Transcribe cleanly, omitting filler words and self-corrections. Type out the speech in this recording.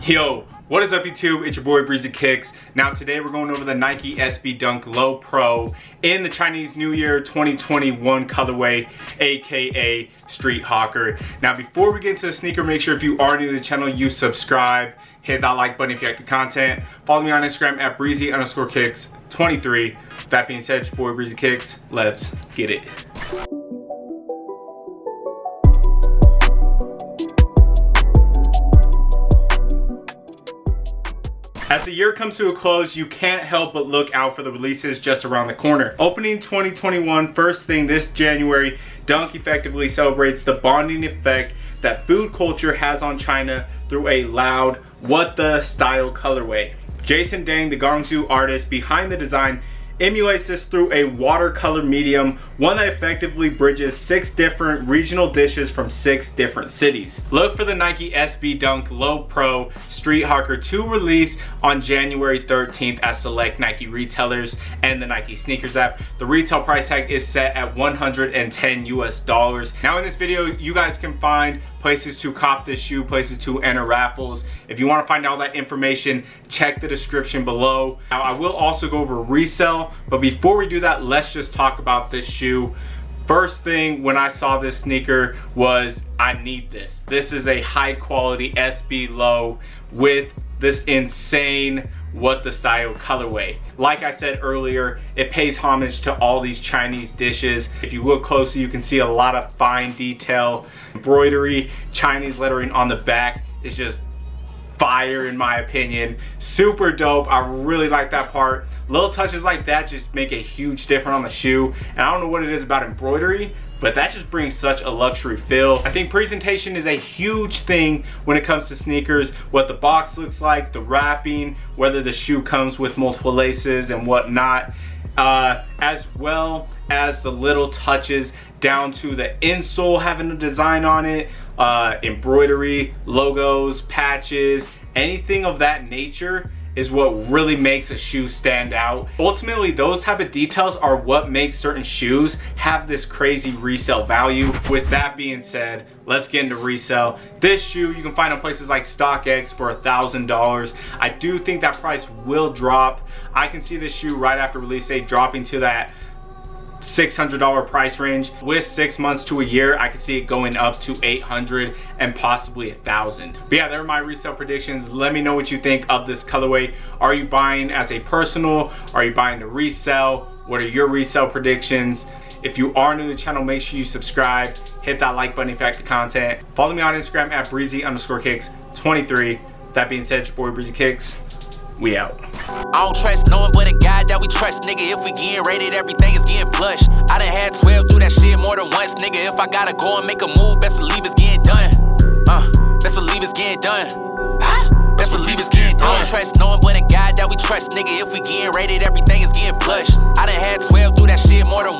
Yo, what is up YouTube? It's your boy Breezy Kicks. Now today we're going over the Nike SB Dunk Low Pro in the Chinese New Year 2021 colorway, aka Street Hawker. Now before we get into the sneaker, make sure if you are new to the channel, you subscribe, hit that like button if you like the content. Follow me on Instagram at breezy_kicks23. That being said, it's your boy Breezy Kicks. Let's get it. As the year comes to a close, you can't help but look out for the releases just around the corner. Opening 2021, first thing this January, Dunk effectively celebrates the bonding effect that food culture has on China through a loud, what the style colorway. Jason Dang, the Guangzhou artist behind the design, emulates this through a watercolor medium, one that effectively bridges 6 different regional dishes from 6 different cities. Look for the Nike SB Dunk Low Pro Street Hawker to release on January 13th at select Nike retailers and the Nike Sneakers app. The retail price tag is set at $110 US. Now in this video, you guys can find places to cop this shoe, places to enter raffles. If you want to find all that information, check the description below. Now I will also go over resell, but before we do that, let's just talk about this shoe. First thing when I saw this sneaker was, I need this. This is a high quality SB Low with this insane what the style colorway. Like I said earlier, it pays homage to all these Chinese dishes. If you look closely, you can see a lot of fine detail, embroidery, Chinese lettering on the back is just fire in my opinion. Super dope. I really like that part. Little touches like that just make a huge difference on the shoe, and I don't know what it is about embroidery, but that just brings such a luxury feel. I think presentation is a huge thing when it comes to sneakers. What the box looks like, the wrapping, whether the shoe comes with multiple laces and whatnot, as well as the little touches down to the insole having a design on it, embroidery, logos, patches, anything of that nature is what really makes a shoe stand out. Ultimately, those type of details are what makes certain shoes have this crazy resale value. With that being said, let's get into resale. This shoe you can find on places like StockX for $1,000. I do think that price will drop. I can see this shoe right after release date dropping to that $600 price range. With 6 months to a year, I can see it going up to $800 and possibly $1,000. But yeah, there are my resale predictions. Let me know what you think of this colorway. Are you buying as a personal? Are you buying to resell? What are your resale predictions? If you are new to the channel, make sure you subscribe, hit that like button if you like the content. Follow me on Instagram at breezy_kicks23. That being said, your boy Breezy Kicks. We out. I don't trust no one but a guy that we trust, nigga. If we getting rated, everything is getting flushed. I done had 12 do that shit more than once, nigga. If I gotta go and make a move, best believe it's getting done. Best believe it's getting done. Best believe it's getting done. I don't trust no one but a guy that we trust, nigga. If we getting rated, everything is getting flushed. I done had 12 do that shit more than once.